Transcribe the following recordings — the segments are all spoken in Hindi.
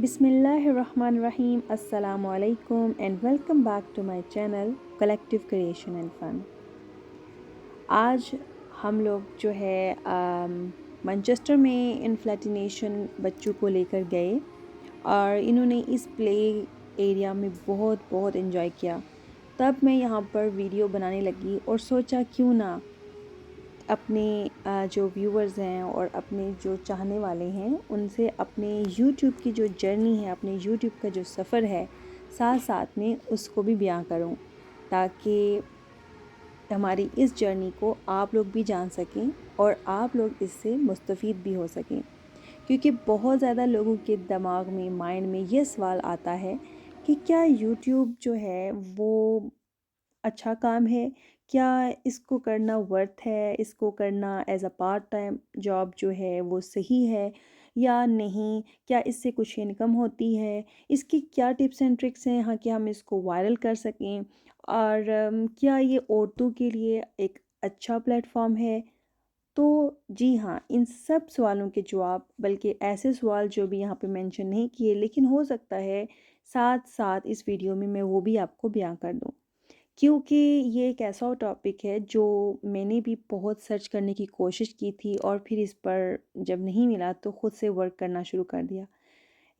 बिस्मिल्लाहिर्रहमानिर्रहीम अस्सलामुअलैकुम and welcome back to my channel collective creation and fun. आज हम लोग जो है मैनचेस्टर में इन्फ्लैटिनेशन बच्चों को लेकर गए और इन्होंने इस प्ले एरिया में बहुत बहुत इन्जॉय किया। तब मैं यहाँ पर वीडियो बनाने लगी और सोचा क्यों ना अपने जो व्यूवर्स हैं और अपने जो चाहने वाले हैं उनसे अपने यूट्यूब की जो जर्नी है, अपने यूट्यूब का जो सफ़र है, साथ साथ में उसको भी बयां करूं, ताकि हमारी इस जर्नी को आप लोग भी जान सकें और आप लोग इससे मुस्तफ़ीद भी हो सकें। क्योंकि बहुत ज़्यादा लोगों के दिमाग में, माइंड में ये सवाल आता है कि क्या यूट्यूब जो है वो अच्छा काम है? क्या इसको करना वर्थ है? इसको करना as a part time job जो है वो सही है या नहीं? क्या इससे कुछ इनकम होती है? इसकी क्या टिप्स एंड ट्रिक्स हैं यहाँ कि हम इसको वायरल कर सकें? और क्या ये औरतों के लिए एक अच्छा प्लेटफ़ॉर्म है? तो जी हाँ, इन सब सवालों के जवाब, बल्कि ऐसे सवाल जो भी यहाँ पे मेंशन नहीं किए, लेकिन हो सकता है साथ-साथ इस वीडियो में मैं वो भी आपको बयाँ कर दूँ। क्योंकि ये एक ऐसा टॉपिक है जो मैंने भी बहुत सर्च करने की कोशिश की थी और फिर इस पर जब नहीं मिला तो ख़ुद से वर्क करना शुरू कर दिया।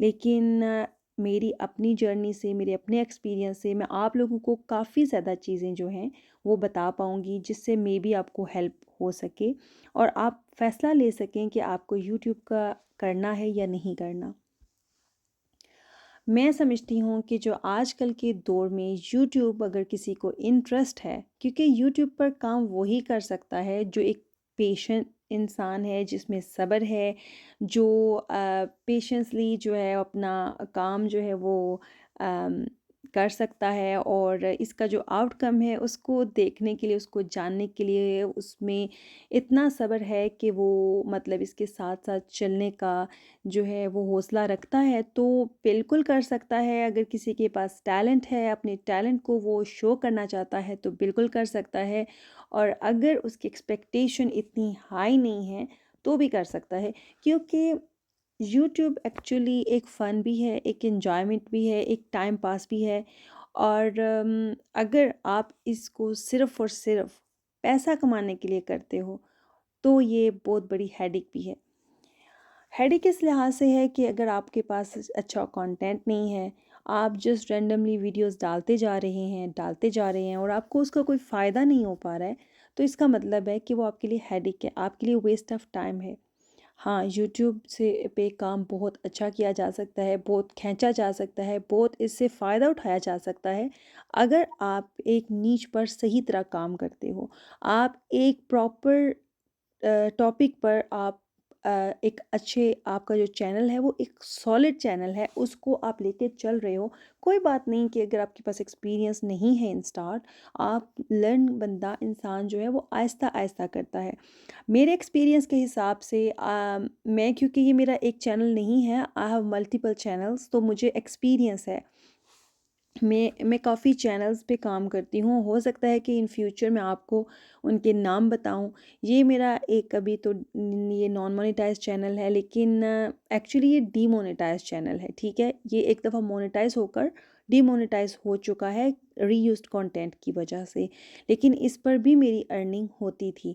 लेकिन मेरी अपनी जर्नी से, मेरे अपने एक्सपीरियंस से मैं आप लोगों को काफ़ी ज़्यादा चीज़ें जो हैं वो बता पाऊँगी, जिससे मे बी आपको हेल्प हो सके और आप फ़ैसला ले सकें कि आपको यूट्यूब का करना है या नहीं करना। मैं समझती हूँ कि जो आजकल के दौर में यूट्यूब अगर किसी को इंटरेस्ट है, क्योंकि यूट्यूब पर काम वही कर सकता है जो एक पेशेंट इंसान है, जिसमें सब्र है, जो पेशेंसली जो है अपना काम जो है वो अम, कर सकता है और इसका जो आउटकम है उसको देखने के लिए, उसको जानने के लिए उसमें इतना सब्र है कि वो मतलब इसके साथ साथ चलने का जो है वो हौसला रखता है, तो बिल्कुल कर सकता है। अगर किसी के पास टैलेंट है, अपने टैलेंट को वो शो करना चाहता है तो बिल्कुल कर सकता है और अगर उसकी एक्सपेक्टेशन इतनी हाई नहीं है तो भी कर सकता है। क्योंकि यूट्यूब एक्चुअली एक फ़न भी है, एक एन्जॉयमेंट भी है, एक टाइम पास भी है और अगर आप इसको सिर्फ़ और सिर्फ़ पैसा कमाने के लिए करते हो तो ये बहुत बड़ी हेडेक भी है। हेडेक इस लिहाज से है कि अगर आपके पास अच्छा कंटेंट नहीं है, आप जस्ट रैंडमली वीडियोस डालते जा रहे हैं और आपको उसका कोई फ़ायदा नहीं हो पा रहा है, तो इसका मतलब है कि वो आपके लिए हेडेक है, आपके लिए वेस्ट ऑफ टाइम है। हाँ, यूट्यूब से पे काम बहुत अच्छा किया जा सकता है, बहुत खींचा जा सकता है, बहुत इससे फ़ायदा उठाया जा सकता है, अगर आप एक नीश पर सही तरह काम करते हो। आप एक प्रॉपर टॉपिक पर आप एक अच्छे, आपका जो चैनल है वो एक सॉलिड चैनल है, उसको आप लेके चल रहे हो। कोई बात नहीं कि अगर आपके पास एक्सपीरियंस नहीं है इन स्टार्ट, आप लर्न बंदा इंसान जो है वो आहिस्ता आहिस्ता करता है। मेरे एक्सपीरियंस के हिसाब से मैं, क्योंकि ये मेरा एक चैनल नहीं है, आई हैव मल्टीपल चैनल्स, तो मुझे एक्सपीरियंस है। मैं काफ़ी चैनल्स पे काम करती हूँ, हो सकता है कि इन फ्यूचर मैं आपको उनके नाम बताऊँ। ये मेरा एक अभी तो ये नॉन मोनेटाइज़ चैनल है, लेकिन एक्चुअली ये डीमोनेटाइज़ चैनल है, ठीक है? ये एक दफ़ा मोनेटाइज़ होकर डीमोनेटाइज़ हो चुका है रीयूज़्ड कंटेंट की वजह से, लेकिन इस पर भी मेरी अर्निंग होती थी।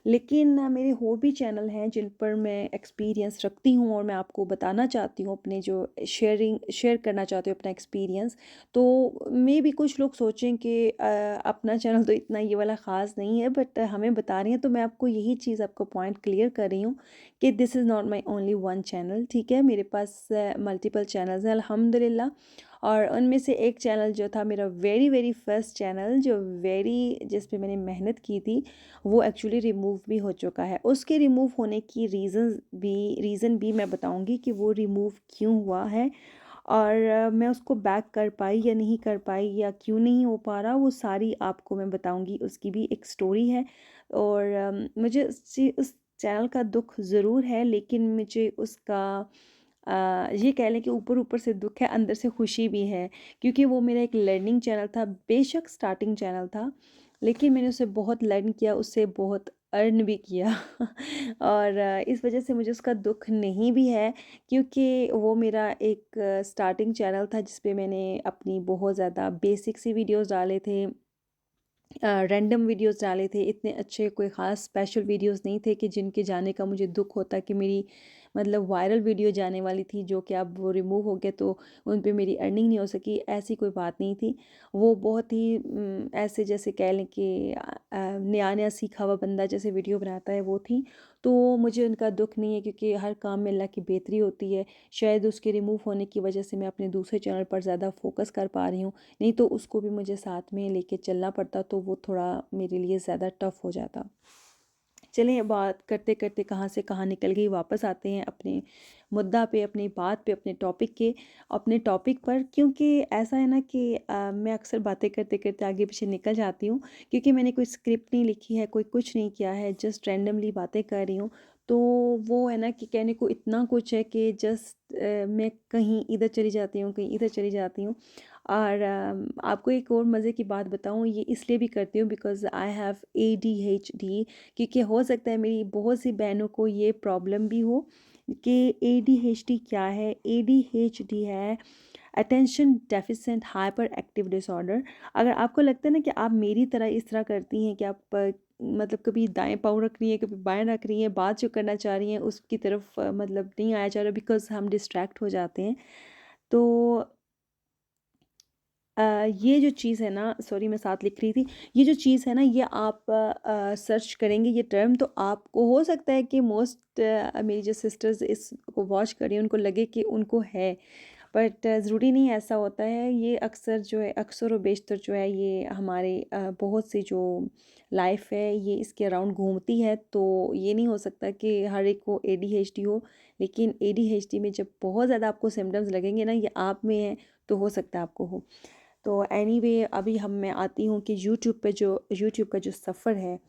लेकिन मेरे और भी चैनल हैं जिन पर मैं एक्सपीरियंस रखती हूँ और मैं आपको बताना चाहती हूँ अपने जो शेयर करना चाहती हूँ अपना एक्सपीरियंस। तो मे भी कुछ लोग सोचें कि अपना चैनल तो इतना ये वाला ख़ास नहीं है, बट हमें बता रही हैं तो मैं आपको यही चीज़, आपको पॉइंट क्लियर कर रही हूँ कि this is not my only one channel, ठीक है? मेरे पास मल्टीपल चैनल्स हैं अल्हम्दुलिल्लाह। और उनमें से एक चैनल जो था मेरा वेरी वेरी फर्स्ट चैनल, जो जिस पे मैंने मेहनत की थी, वो एक्चुअली रिमूव भी हो चुका है। उसके रिमूव होने की रीज़न भी मैं बताऊंगी कि वो रिमूव क्यों हुआ है और मैं उसको बैक कर पाई या नहीं कर पाई या क्यों नहीं हो पा रहा, वो सारी आपको मैं बताऊंगी। उसकी भी एक स्टोरी है और मुझे उस चैनल का दुख ज़रूर है, लेकिन मुझे उसका ये कह लें कि ऊपर ऊपर से दुख है, अंदर से खुशी भी है, क्योंकि वो मेरा एक लर्निंग चैनल था। बेशक स्टार्टिंग चैनल था, लेकिन मैंने उससे बहुत लर्न किया, उससे बहुत अर्न भी किया और इस वजह से मुझे उसका दुःख नहीं भी है, क्योंकि वो मेरा एक स्टार्टिंग चैनल था जिस पे मैंने अपनी बहुत ज़्यादा बेसिक सी वीडियोस डाले थे, रैंडम वीडियोस डाले थे। इतने अच्छे कोई ख़ास स्पेशल वीडियोस नहीं थे कि जिनके जाने का मुझे दुःख होता कि मेरी मतलब वायरल वीडियो जाने वाली थी, जो कि अब वो रिमूव हो गया तो उन पे मेरी अर्निंग नहीं हो सकी, ऐसी कोई बात नहीं थी। वो बहुत ही ऐसे जैसे कह लें कि नया-नया सीखा हुआ बंदा जैसे वीडियो बनाता है वो थी। तो मुझे उनका दुःख नहीं है, क्योंकि हर काम में अल्लाह की बेहतरी होती है। शायद उसके रिमूव होने की वजह से मैं अपने दूसरे चैनल पर ज़्यादा फ़ोकस कर पा रही हूँ। नहीं तो उसको भी मुझे साथ में लेके चलना पड़ता, तो वो थोड़ा मेरे लिए ज़्यादा टफ़ हो जाता। चलिए, बात करते करते कहाँ से कहाँ निकल गई, वापस आते हैं अपने मुद्दा पे, अपनी बात पे, अपने टॉपिक पर। क्योंकि ऐसा है ना कि मैं अक्सर बातें करते करते आगे पीछे निकल जाती हूँ, क्योंकि मैंने कोई स्क्रिप्ट नहीं लिखी है, कोई कुछ नहीं किया है, जस्ट रैंडमली बातें कर रही हूँ। तो वो है ना कि कहने को इतना कुछ है कि जस्ट मैं कहीं इधर चली जाती हूँ, कहीं इधर चली जाती हूँ। और आपको एक और मज़े की बात बताऊँ, ये इसलिए भी करती हूँ बिकॉज़ आई हैव ADHD, क्योंकि हो सकता है मेरी बहुत सी बहनों को ये प्रॉब्लम भी हो कि ADHD क्या है? ADHD है अटेंशन डेफिसिएंट हाइपर एक्टिव डिसऑर्डर। अगर आपको लगता है ना कि आप मेरी तरह इस तरह करती हैं कि आप मतलब कभी दाएँ पाँव रख रही हैं, कभी बाएँ रख रही हैं, बात जो करना चाह रही हैं उसकी तरफ मतलब नहीं आया जा रहा बिकॉज़ हम डिस्ट्रैक्ट हो जाते हैं। तो ये जो चीज़ है ना, सॉरी मैं साथ लिख रही थी, ये जो चीज़ है ना, ये आप सर्च करेंगे ये टर्म, तो आपको हो सकता है कि मोस्ट मेरी जो सिस्टर्स इसको वॉच कर रही हैं उनको लगे कि उनको है, बट ज़रूरी नहीं ऐसा होता है। ये अक्सर जो है, अक्सर और बेशतर जो है, ये हमारे बहुत सी जो लाइफ है ये इसके अराउंड घूमती है। तो ये नहीं हो सकता कि हर एक को ADHD हो, लेकिन ADHD में जब बहुत ज़्यादा आपको सिम्टम्स लगेंगे ना, ये आप में है, तो हो सकता है आपको हो। तो एनीवे अभी हम मैं आती हूँ कि यूट्यूब का जो सफ़र है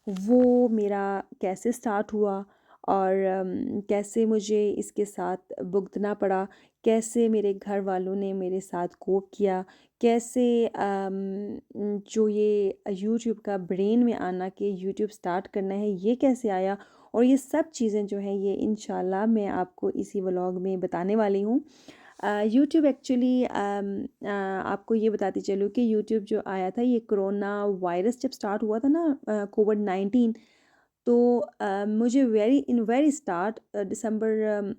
वो मेरा कैसे स्टार्ट हुआ, और कैसे मुझे इसके साथ भुगतना पड़ा, कैसे मेरे घर वालों ने मेरे साथ कोप किया, कैसे जो ये यूट्यूब का ब्रेन में आना कि यूट्यूब स्टार्ट करना है, ये कैसे आया, और ये सब चीज़ें जो हैं ये इंशाल्लाह मैं आपको इसी व्लॉग में बताने वाली हूँ। यूट्यूब एक्चुअली आपको ये बताती चलूँ कि यूट्यूब जो आया था ये कोरोना वायरस जब स्टार्ट हुआ था ना, कोविड-19, तो मुझे very start December,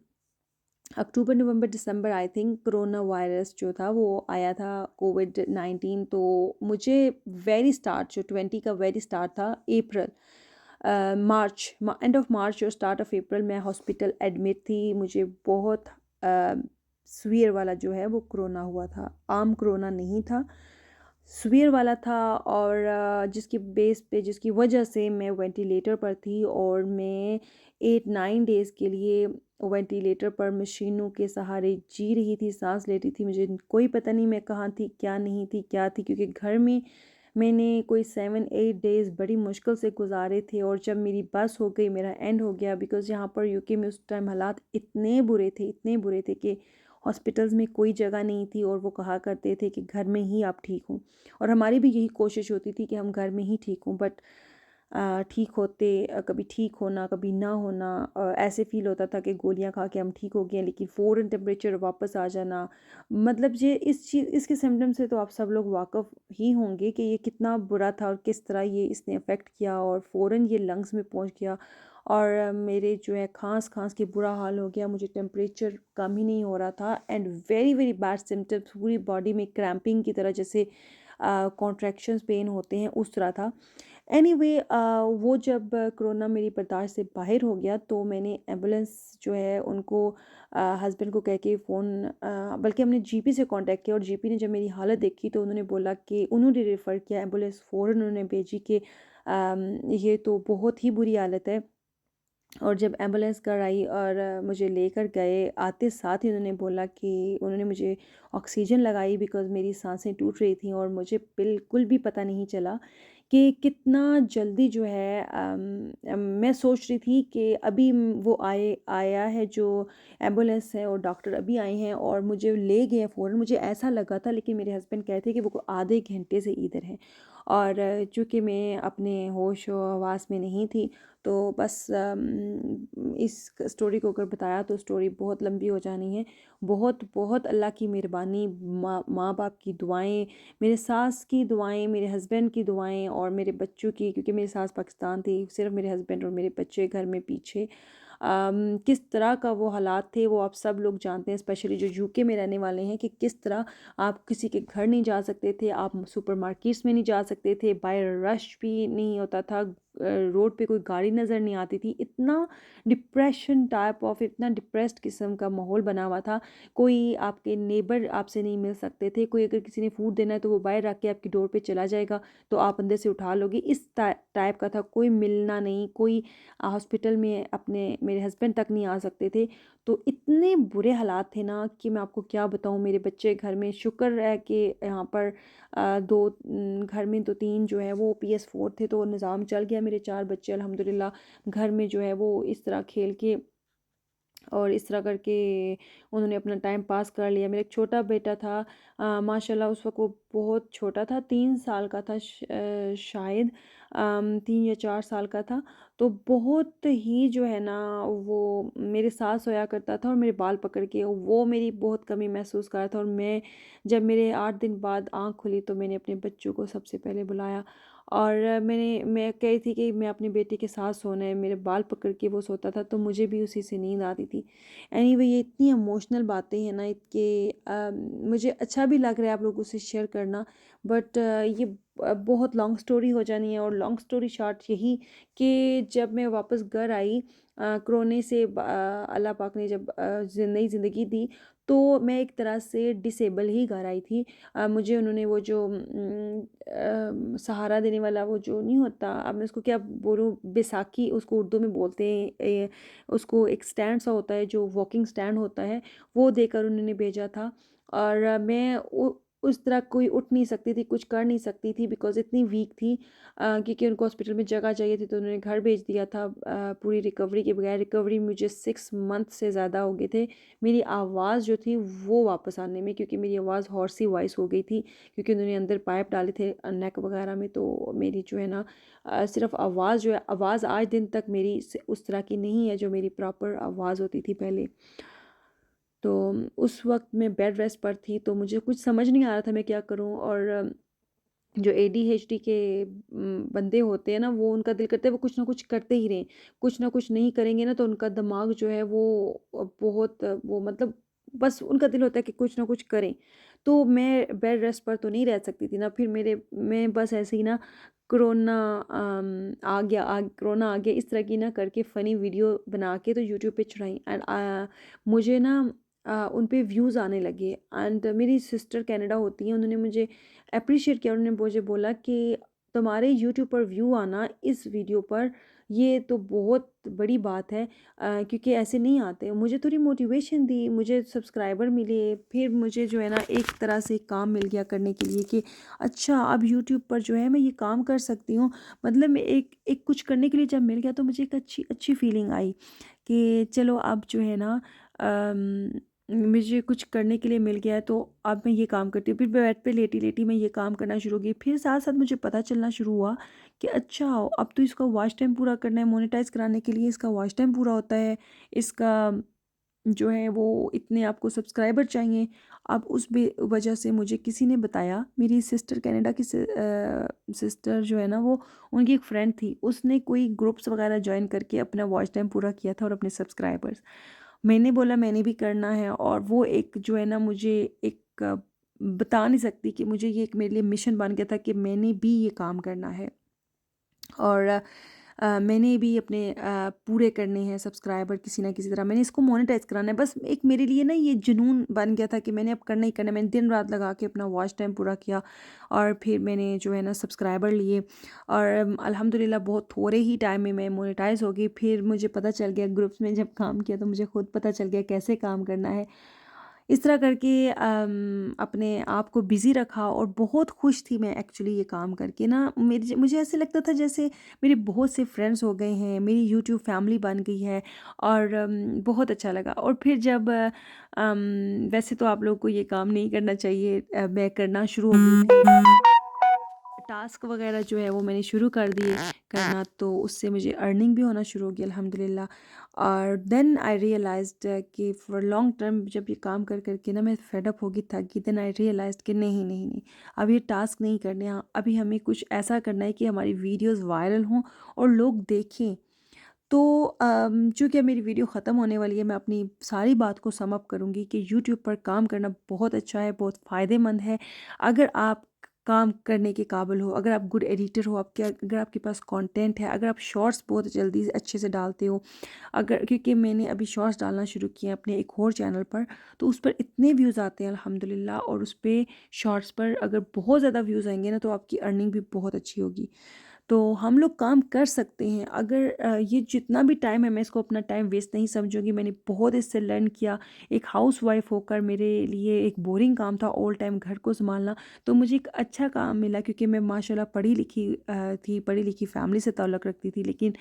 October November December I think corona virus जो था वो आया था, कोविड-19। तो मुझे वेरी स्टार्ट जो 20 का वेरी स्टार्ट था अप्रैल, मार्च, एंड ऑफ मार्च और स्टार्ट ऑफ अप्रैल मैं हॉस्पिटल एडमिट थी। मुझे बहुत सीवियर वाला जो है वो कोरोना हुआ था, आम कोरोना नहीं था, सीवियर वाला था। और जिसकी बेस पे, जिसकी वजह से मैं वेंटिलेटर पर थी, और मैं 8-9 डेज़ के लिए वेंटिलेटर पर मशीनों के सहारे जी रही थी, सांस ले रही थी। मुझे कोई पता नहीं मैं कहाँ थी, क्या नहीं थी, क्या थी, क्योंकि घर में मैंने कोई 7-8 डेज़ बड़ी मुश्किल से गुजारे थे। और जब मेरी बस हो गई, मेरा एंड हो गया, बिकॉज़ यहाँ पर यूके में उस टाइम हालात इतने बुरे थे, इतने बुरे थे कि हॉस्पिटल्स में कोई जगह नहीं थी, और वो कहा करते थे कि घर में ही आप ठीक हो। और हमारी भी यही कोशिश होती थी कि हम घर में ही ठीक हों, बट ठीक होते कभी ठीक होना, कभी ना होना, ऐसे फ़ील होता था कि गोलियां खा के हम ठीक हो गए हैं, लेकिन फ़ौरन टेम्परेचर वापस आ जाना। मतलब ये इसके सिम्टम से तो आप सब लोग वाकिफ़ ही होंगे कि ये कितना बुरा था और किस तरह ये इसने अफेक्ट किया, और फ़ौरन ये लंग्स में पहुंच गया। और मेरे जो है खांस खांस के बुरा हाल हो गया, मुझे टेम्परेचर कम ही नहीं हो रहा था, and very very bad symptoms, पूरी बॉडी में क्रैम्पिंग की तरह, जैसे कॉन्ट्रैक्शंस पेन होते हैं उस तरह था। एनीवे वो जब कोरोना मेरी बर्दाश्त से बाहर हो गया, तो मैंने एम्बुलेंस जो है उनको हस्बैंड को कह के बल्कि हमने जीपी से कांटेक्ट किया, और जीपी ने जब मेरी हालत देखी तो उन्होंने बोला कि उन्होंने रेफ़र किया, एम्बुलेंस फ़ौरन उन्होंने भेजी कि ये तो बहुत ही बुरी हालत है। और जब एम्बुलेंस कर आई और मुझे लेकर गए, आते साथ ही उन्होंने बोला कि उन्होंने मुझे ऑक्सीजन लगाई, बिकॉज़ मेरी सांसें टूट रही थी, और मुझे बिल्कुल भी पता नहीं चला कि कितना जल्दी जो है मैं सोच रही थी कि अभी वो आया है जो एम्बुलेंस है और डॉक्टर अभी आए हैं और मुझे ले गए हैं फ़ौरन, मुझे ऐसा लगा था, लेकिन मेरे हस्बैंड कहते हैं कि वो आधे घंटे से इधर हैं। और चूँकि मैं अपने होश व हवास में नहीं थी, तो बस इस स्टोरी को अगर बताया तो स्टोरी बहुत लंबी हो जानी है। बहुत बहुत अल्लाह की मेहरबानी, माँ बाप की दुआएं, मेरे सास की दुआएं, मेरे हस्बैंड की दुआएं और मेरे बच्चों की, क्योंकि मेरी सास पाकिस्तान थी, सिर्फ मेरे हस्बैंड और मेरे बच्चे घर में पीछे। किस तरह का वो हालात थे वो आप सब लोग जानते हैं, स्पेशली जो यूके में रहने वाले हैं, कि किस तरह आप किसी के घर नहीं जा सकते थे, आप सुपरमार्केट्स में नहीं जा सकते थे, बाय रश भी नहीं होता था, रोड पे कोई गाड़ी नज़र नहीं आती थी। इतना डिप्रेशन टाइप ऑफ, इतना डिप्रेस्ड किस्म का माहौल बना हुआ था। कोई आपके नेबर आपसे नहीं मिल सकते थे, कोई अगर किसी ने फूड देना है तो वो बाहर रख के आपकी डोर पे चला जाएगा, तो आप अंदर से उठा लोगे, इस टाइप का था। कोई मिलना नहीं, कोई हॉस्पिटल में अपने मेरे हस्बैंड तक नहीं आ सकते थे। तो इतने बुरे हालात थे ना कि मैं आपको क्या बताऊँ। मेरे बच्चे घर में, शुक्र है कि यहाँ पर घर में तो 3 जो है वो PS4 थे, तो निज़ाम चल गया। मेरे 4 बच्चे अल्हम्दुलिल्लाह घर में जो है वो इस तरह खेल के और इस तरह करके उन्होंने अपना टाइम पास कर लिया। मेरा एक छोटा बेटा था, माशाल्लाह उस वक़्त वो बहुत छोटा था, 3 साल का था, शायद 3 या 4 साल का था। तो बहुत ही जो है ना, वो मेरे साथ सोया करता था और मेरे बाल पकड़ के, वो मेरी बहुत कमी महसूस कर रहा था। और मैं जब मेरे 8 दिन बाद आँख खुली तो मैंने अपने बच्चों को सबसे पहले बुलाया और मैं कह रही थी कि मैं अपनी बेटी के साथ सोना है, मेरे बाल पकड़ के वो सोता था, तो मुझे भी उसी से नींद आती थी। एनीवे, ये इतनी इमोशनल बातें हैं ना कि मुझे अच्छा भी लग रहा है आप लोगों से शेयर करना, बट ये बहुत लॉन्ग स्टोरी हो जानी है। और लॉन्ग स्टोरी शॉर्ट यही कि जब मैं वापस घर आई, कोरोने से अल्लाह पाक ने जब नई ज़िंदगी दी, तो मैं एक तरह से डिसेबल ही घर आई थी। मुझे उन्होंने वो जो सहारा देने वाला वो जो नहीं होता, अब मैं उसको क्या बोलूँ, बैसाखी उसको उर्दू में बोलते हैं, उसको एक स्टैंड सा होता है जो वॉकिंग स्टैंड होता है, वो देकर उन्होंने भेजा था। और मैं उस तरह कोई उठ नहीं सकती थी, कुछ कर नहीं सकती थी, बिकॉज़ इतनी वीक थी। क्योंकि उनको हॉस्पिटल में जगह चाहिए थी, तो उन्होंने घर भेज दिया था पूरी रिकवरी के बगैर। रिकवरी मुझे 6 मंथ से ज़्यादा हो गए थे मेरी आवाज़ जो थी वो वापस आने में, क्योंकि मेरी आवाज़ हॉर्सी वॉइस हो गई थी, क्योंकि उन्होंने अंदर पाइप डाले थे नेक वगैरह में। तो मेरी जो है ना, सिर्फ आवाज़ जो है, आवाज़ आज दिन तक मेरी उस तरह की नहीं है जो मेरी प्रॉपर आवाज़ होती थी पहले। तो उस वक्त मैं बेड रेस्ट पर थी, तो मुझे कुछ समझ नहीं आ रहा था मैं क्या करूं। और जो ADHD के बंदे होते हैं ना, वो उनका दिल करता है वो कुछ ना कुछ करते ही रहें, कुछ ना कुछ नहीं करेंगे ना तो उनका दिमाग जो है वो बहुत वो मतलब बस उनका दिल होता है कि कुछ ना कुछ करें। तो मैं बेड रेस्ट पर तो नहीं रह सकती थी ना, फिर मैं बस ऐसे ही ना, कोरोना कोरोना आ गया, इस तरह की ना करके फ़नी वीडियो बना के तो यूट्यूब पे चढ़ाई। एंड मुझे ना उन पे व्यूज़ आने लगे। एंड मेरी सिस्टर कनाडा होती हैं, उन्होंने मुझे अप्रिशिएट किया। उन्होंने मुझे बोला कि तुम्हारे यूट्यूब पर व्यू आना इस वीडियो पर, ये तो बहुत बड़ी बात है, क्योंकि ऐसे नहीं आते। मुझे थोड़ी मोटिवेशन दी, मुझे सब्सक्राइबर मिले, फिर मुझे जो है ना एक तरह से काम मिल गया करने के लिए कि अच्छा अब यूट्यूब पर जो है मैं ये काम कर सकती हूँ। मतलब मैं एक एक कुछ करने के लिए जब मिल गया तो मुझे एक अच्छी अच्छी फीलिंग आई कि चलो अब जो है ना, मुझे कुछ करने के लिए मिल गया है, तो अब मैं ये काम करती हूँ। फिर बेड पे लेटी-लेटी मैं ये काम करना शुरू की। फिर साथ-साथ मुझे पता चलना शुरू हुआ कि अच्छा अब तो इसका वॉच टाइम पूरा करना है, मोनेटाइज़ कराने के लिए इसका वॉच टाइम पूरा होता है। इसका जो है वो इतने आपको सब्सक्राइबर चाहिए। अब उस वजह से मुझे किसी ने बताया, मेरी सिस्टर कनाडा की सिस्टर जो है ना, वो उनकी एक फ्रेंड थी, उसने कोई ग्रुप्स वगैरह जॉइन करके अपना वॉच टाइम पूरा किया था और अपने सब्सक्राइबर्स। मैंने बोला मैंने भी करना है, और वो एक जो है ना मुझे एक बता नहीं सकती कि मुझे ये एक मेरे लिए मिशन बन गया था कि मैंने भी ये काम करना है। और मैंने भी अपने पूरे करने हैं सब्सक्राइबर किसी ना किसी तरह, मैंने इसको मोनेटाइज़ कराना है। बस एक मेरे लिए ना ये जुनून बन गया था कि मैंने अब करना ही करना है। मैंने दिन रात लगा के अपना वॉच टाइम पूरा किया और फिर मैंने जो है ना सब्सक्राइबर लिए, और अल्हम्दुलिल्लाह बहुत थोड़े ही टाइम में मैं मोनेटाइज़ हो गई। फिर मुझे पता चल गया, ग्रुप्स में जब काम किया तो मुझे खुद पता चल गया कैसे काम करना है। इस तरह करके अपने आप को बिज़ी रखा और बहुत खुश थी मैं एक्चुअली ये काम करके ना। मुझे ऐसे लगता था जैसे मेरे बहुत से फ्रेंड्स हो गए हैं, मेरी यूट्यूब फैमिली बन गई है और बहुत अच्छा लगा। और फिर जब वैसे तो आप लोगों को ये काम नहीं करना चाहिए, मैं करना शुरू हो गई थी। टास्क वगैरह जो है वो मैंने शुरू कर दिए करना, तो उससे मुझे अर्निंग भी होना शुरू हो गई अल्हम्दुलिल्लाह। और देन आई रियलाइज्ड कि फॉर लॉन्ग टर्म जब ये काम कर करके ना मैं फेड अप हो गई, थक गई, देन आई रियलाइज्ड कि नहीं नहीं नहीं, अब ये टास्क नहीं करने हैं, अभी हमें कुछ ऐसा करना है कि हमारी वीडियोस वायरल हों और लोग देखें। तो चूँकि अब मेरी वीडियो ख़त्म होने वाली है, मैं अपनी सारी बात को सम अप करूँगी कि यूट्यूब पर काम करना बहुत अच्छा है, बहुत फ़ायदेमंद है। अगर आप काम करने के काबिल हो, अगर आप गुड एडिटर हो, अगर आपके पास कंटेंट है, अगर आप शॉर्ट्स बहुत जल्दी से अच्छे से डालते हो, अगर क्योंकि मैंने अभी शॉर्ट्स डालना शुरू किए हैं अपने एक और चैनल पर, तो उस पर इतने व्यूज़ आते हैं अल्हम्दुलिल्लाह। और उस पे शॉर्ट्स पर अगर बहुत ज़्यादा व्यूज़ आएँगे ना, तो आपकी अर्निंग भी बहुत अच्छी होगी। तो हम लोग काम कर सकते हैं अगर ये जितना भी टाइम है, मैं इसको अपना टाइम वेस्ट नहीं समझूंगी। मैंने बहुत इससे लर्न किया। एक हाउसवाइफ होकर मेरे लिए एक बोरिंग काम था ऑल टाइम घर को संभालना, तो मुझे एक अच्छा काम मिला क्योंकि मैं माशाल्लाह पढ़ी लिखी थी, पढ़ी लिखी फैमिली से ताल्लुक़ रखती थी। लेकिन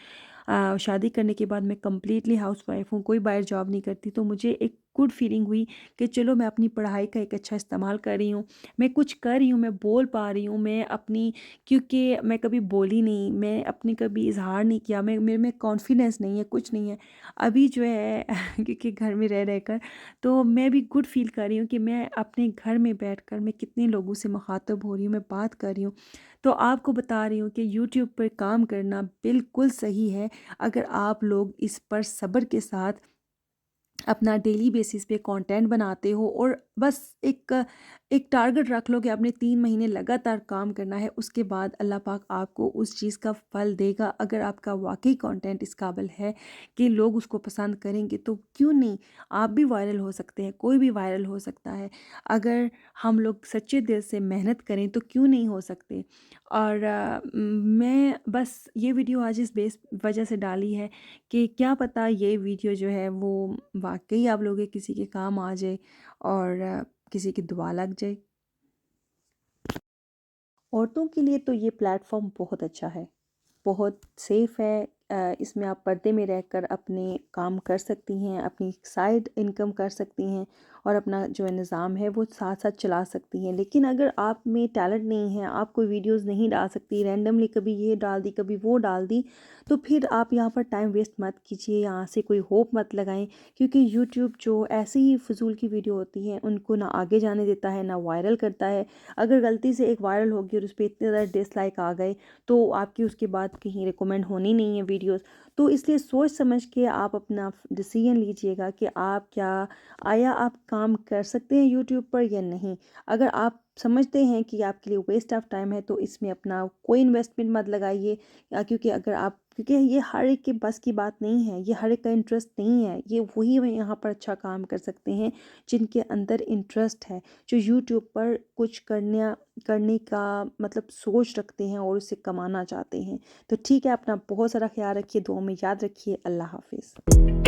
शादी करने के बाद मैं कम्प्लीटली हाउसवाइफ हूँ, कोई बाहर जॉब नहीं करती। तो मुझे एक गुड फीलिंग हुई कि चलो मैं अपनी पढ़ाई का एक अच्छा इस्तेमाल कर रही हूँ, मैं कुछ कर रही हूँ, मैं बोल पा रही हूँ, मैं अपनी, क्योंकि मैं कभी बोली नहीं, मैं अपनी कभी इज़हार नहीं किया, मैं मेरे में कॉन्फिडेंस नहीं है, कुछ नहीं है अभी जो है क्योंकि घर में रह रहकर। तो मैं भी गुड फील कर रही हूँ कि मैं अपने घर में बैठकर मैं कितने लोगों से मुखातब हो रही हूँ, मैं बात कर रही हूँ। तो आपको बता रही हूँ कि यूट्यूब पर काम करना बिल्कुल सही है अगर आप लोग इस पर सब्र के साथ अपना डेली बेसिस पे कंटेंट बनाते हो और बस एक टारगेट रख लो कि आपने 3 महीने लगातार काम करना है। उसके बाद अल्लाह पाक आपको उस चीज़ का फल देगा। अगर आपका वाकई कंटेंट इस काबिल है कि लोग उसको पसंद करेंगे, तो क्यों नहीं, आप भी वायरल हो सकते हैं, कोई भी वायरल हो सकता है। अगर हम लोग सच्चे दिल से मेहनत करें तो क्यों नहीं हो सकते। और मैं बस ये वीडियो आज इस बेस वजह से डाली है कि क्या पता ये वीडियो जो है वो वाक़ई आप लोगों के किसी के काम आ जाए और किसी की दुआ लग जाए। औरतों के लिए तो ये प्लेटफ़ॉर्म बहुत अच्छा है, बहुत सेफ़ है। इसमें आप पर्दे में रहकर अपने काम कर सकती हैं, अपनी साइड इनकम कर सकती हैं और अपना जो है निज़ाम है वो साथ-साथ चला सकती हैं। लेकिन अगर आप में टैलेंट नहीं है, आप कोई वीडियोज़ नहीं डाल सकती, रैंडमली कभी ये डाल दी, कभी वो डाल दी, तो फिर आप यहाँ पर टाइम वेस्ट मत कीजिए, यहाँ से कोई होप मत लगाएँ। क्योंकि यूट्यूब जो ऐसी ही फ़िज़ूल की वीडियो होती हैं, उनको ना आगे जाने देता है, ना वायरल करता है। अगर गलती से एक वायरल होगी और उस पे इतने ज़्यादा डिसलाइक आ गए, तो आपकी उसके बाद कहीं रिकमेंड होनी नहीं है वीडियोस। तो इसलिए सोच समझ के आप अपना डिसीजन लीजिएगा कि आप क्या, आया आप काम कर सकते हैं यूट्यूब पर या नहीं। अगर आप समझते हैं कि आपके लिए वेस्ट ऑफ टाइम है, तो इसमें अपना कोई इन्वेस्टमेंट मत लगाइए। क्योंकि अगर आप, क्योंकि ये हर एक के बस की बात नहीं है, ये हर एक का इंटरेस्ट नहीं है। ये वही यहाँ पर अच्छा काम कर सकते हैं जिनके अंदर इंटरेस्ट है, जो यूट्यूब पर कुछ करने का मतलब सोच रखते हैं और उससे कमाना चाहते हैं। तो ठीक है, अपना बहुत सारा ख्याल रखिए, दुआ में याद रखिए। अल्लाह हाफिज़।